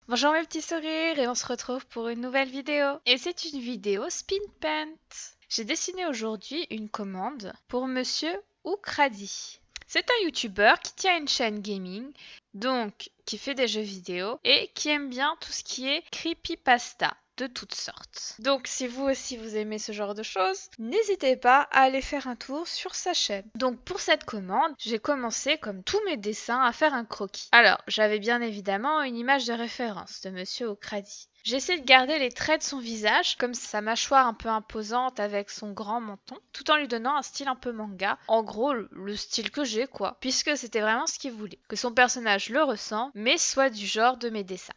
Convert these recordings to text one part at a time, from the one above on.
Bonjour mes petits sourires et on se retrouve pour une nouvelle vidéo. Et c'est une vidéo Spin Paint. J'ai dessiné aujourd'hui une commande pour Monsieur Oukradi. C'est un youtubeur qui tient une chaîne gaming, donc qui fait des jeux vidéo et qui aime bien tout ce qui est creepypasta de toutes sortes. Donc si vous aussi vous aimez ce genre de choses, n'hésitez pas à aller faire un tour sur sa chaîne. Donc pour cette commande, j'ai commencé comme tous mes dessins à faire un croquis. Alors j'avais bien évidemment une image de référence de Monsieur Okradi. J'ai essayé de garder les traits de son visage, comme sa mâchoire un peu imposante avec son grand menton, tout en lui donnant un style un peu manga. En gros, le style que j'ai quoi, puisque c'était vraiment ce qu'il voulait. Que son personnage le ressent, mais soit du genre de mes dessins.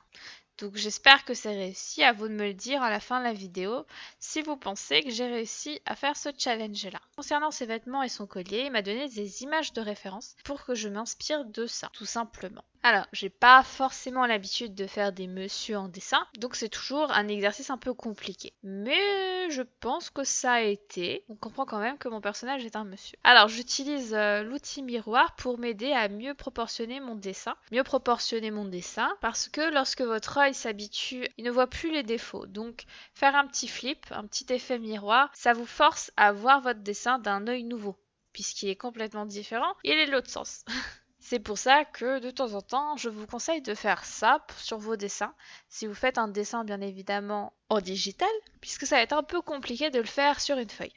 Donc j'espère que c'est réussi, à vous de me le dire à la fin de la vidéo si vous pensez que j'ai réussi à faire ce challenge là. Concernant ses vêtements et son collier, il m'a donné des images de référence pour que je m'inspire de ça, tout simplement. Alors, j'ai pas forcément l'habitude de faire des messieurs en dessin, donc c'est toujours un exercice un peu compliqué. Mais je pense que ça a été. On comprend quand même que mon personnage est un monsieur. Alors, j'utilise l'outil miroir pour m'aider à mieux proportionner mon dessin. Mieux proportionner mon dessin parce que lorsque votre œil s'habitue, il ne voit plus les défauts. Donc, faire un petit flip, un petit effet miroir, ça vous force à voir votre dessin d'un œil nouveau. Puisqu'il est complètement différent, il est de l'autre sens. C'est pour ça que de temps en temps, je vous conseille de faire ça sur vos dessins. Si vous faites un dessin bien évidemment en digital, puisque ça va être un peu compliqué de le faire sur une feuille.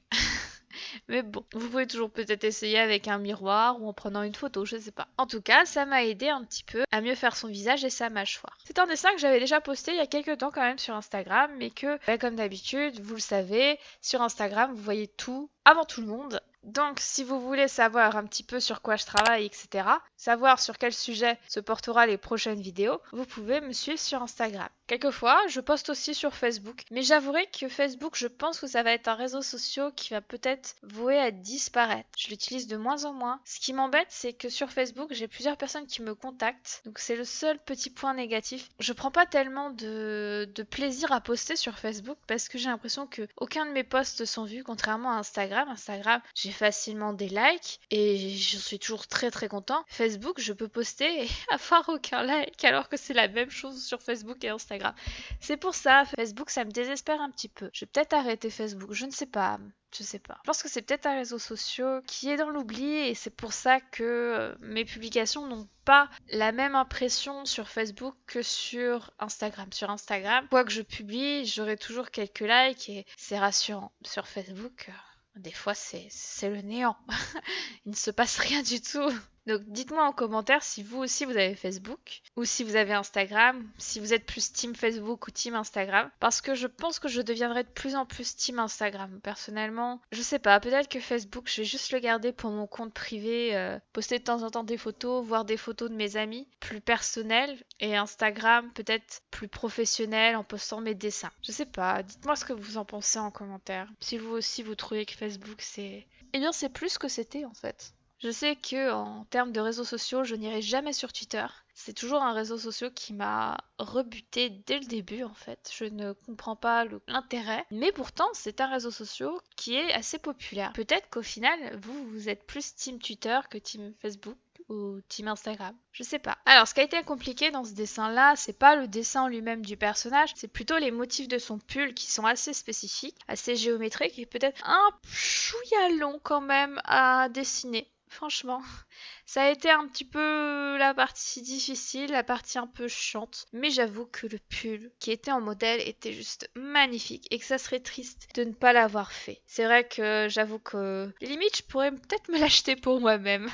Mais bon, vous pouvez toujours peut-être essayer avec un miroir ou en prenant une photo, je sais pas. En tout cas, ça m'a aidé un petit peu à mieux faire son visage et sa mâchoire. C'est un dessin que j'avais déjà posté il y a quelques temps quand même sur Instagram, mais que, comme d'habitude, vous le savez, sur Instagram, vous voyez tout avant tout le monde. Donc, si vous voulez savoir un petit peu sur quoi je travaille, etc., savoir sur quel sujet se portera les prochaines vidéos, vous pouvez me suivre sur Instagram. Quelquefois, je poste aussi sur Facebook, mais j'avouerai que Facebook, je pense que ça va être un réseau social qui va peut-être voué à disparaître. Je l'utilise de moins en moins. Ce qui m'embête, c'est que sur Facebook, j'ai plusieurs personnes qui me contactent, donc c'est le seul petit point négatif. Je prends pas tellement de plaisir à poster sur Facebook parce que j'ai l'impression que aucun de mes posts sont vus, contrairement à Instagram. Instagram, j'ai facilement des likes et je suis toujours très très content. Facebook, je peux poster et avoir aucun like alors que c'est la même chose sur Facebook et Instagram. C'est pour ça, Facebook, ça me désespère un petit peu. Je vais peut-être arrêter Facebook, je ne sais pas. Je sais pas. Je pense que c'est peut-être un réseau social qui est dans l'oubli et c'est pour ça que mes publications n'ont pas la même impression sur Facebook que sur Instagram. Sur Instagram, quoi que je publie, j'aurai toujours quelques likes et c'est rassurant. Sur Facebook, des fois c'est le néant. Il ne se passe rien du tout. Donc dites-moi en commentaire si vous aussi vous avez Facebook ou si vous avez Instagram, si vous êtes plus team Facebook ou team Instagram, parce que je pense que je deviendrai de plus en plus team Instagram. Personnellement, je sais pas, peut-être que Facebook, je vais juste le garder pour mon compte privé, poster de temps en temps des photos, voir des photos de mes amis, plus personnelles, et Instagram peut-être plus professionnel en postant mes dessins. Je sais pas, dites-moi ce que vous en pensez en commentaire. Si vous aussi vous trouvez que Facebook c'est... Eh bien c'est plus ce que c'était en fait. Je sais que en termes de réseaux sociaux, je n'irai jamais sur Twitter. C'est toujours un réseau social qui m'a rebuté dès le début en fait. Je ne comprends pas l'intérêt. Mais pourtant, c'est un réseau social qui est assez populaire. Peut-être qu'au final, vous êtes plus team Twitter que team Facebook ou team Instagram. Je sais pas. Alors, ce qui a été compliqué dans ce dessin-là, c'est pas le dessin en lui-même du personnage, c'est plutôt les motifs de son pull qui sont assez spécifiques, assez géométriques et peut-être un chouïa long quand même à dessiner. Franchement, ça a été un petit peu la partie difficile, la partie un peu chiante. Mais j'avoue que le pull qui était en modèle était juste magnifique et que ça serait triste de ne pas l'avoir fait. C'est vrai que j'avoue que limite je pourrais peut-être me l'acheter pour moi-même.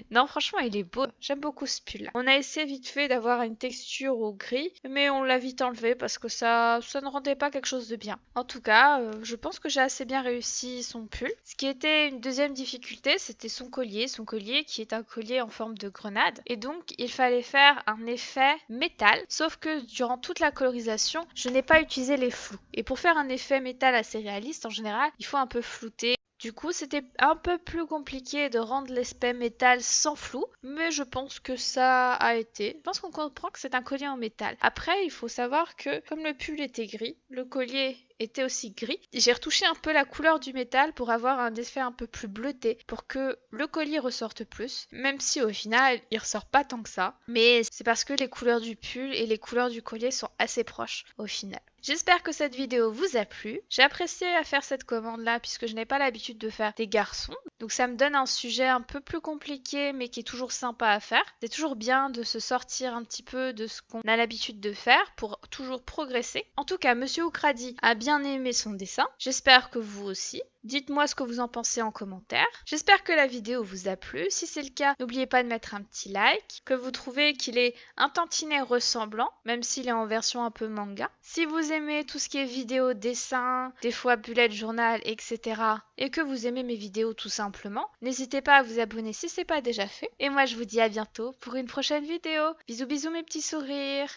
Non, franchement, il est beau. J'aime beaucoup ce pull. On a essayé vite fait d'avoir une texture au gris, mais on l'a vite enlevé parce que ça ne rendait pas quelque chose de bien. En tout cas, je pense que j'ai assez bien réussi son pull. Ce qui était une deuxième difficulté, c'était son collier. Son collier qui est un collier en forme de grenade. Et donc, il fallait faire un effet métal. Sauf que durant toute la colorisation, je n'ai pas utilisé les flous. Et pour faire un effet métal assez réaliste, en général, il faut un peu flouter. Du coup, c'était un peu plus compliqué de rendre l'aspect métal sans flou, mais je pense que ça a été. Je pense qu'on comprend que c'est un collier en métal. Après, il faut savoir que comme le pull était gris, le collier était aussi gris. J'ai retouché un peu la couleur du métal pour avoir un effet un peu plus bleuté, pour que le collier ressorte plus, même si au final il ressort pas tant que ça. Mais c'est parce que les couleurs du pull et les couleurs du collier sont assez proches au final. J'espère que cette vidéo vous a plu. J'ai apprécié à faire cette commande là puisque je n'ai pas l'habitude de faire des garçons. Donc ça me donne un sujet un peu plus compliqué mais qui est toujours sympa à faire. C'est toujours bien de se sortir un petit peu de ce qu'on a l'habitude de faire pour toujours progresser. En tout cas, Monsieur Ukradi a bien aimé son dessin. J'espère que vous aussi. Dites-moi ce que vous en pensez en commentaire. J'espère que la vidéo vous a plu. Si c'est le cas, n'oubliez pas de mettre un petit like, que vous trouvez qu'il est un tantinet ressemblant, même s'il est en version un peu manga. Si vous aimez tout ce qui est vidéo, dessin, des fois bullet journal, etc. et que vous aimez mes vidéos tout simplement, n'hésitez pas à vous abonner si ce n'est pas déjà fait. Et moi je vous dis à bientôt pour une prochaine vidéo. Bisous bisous mes petits sourires.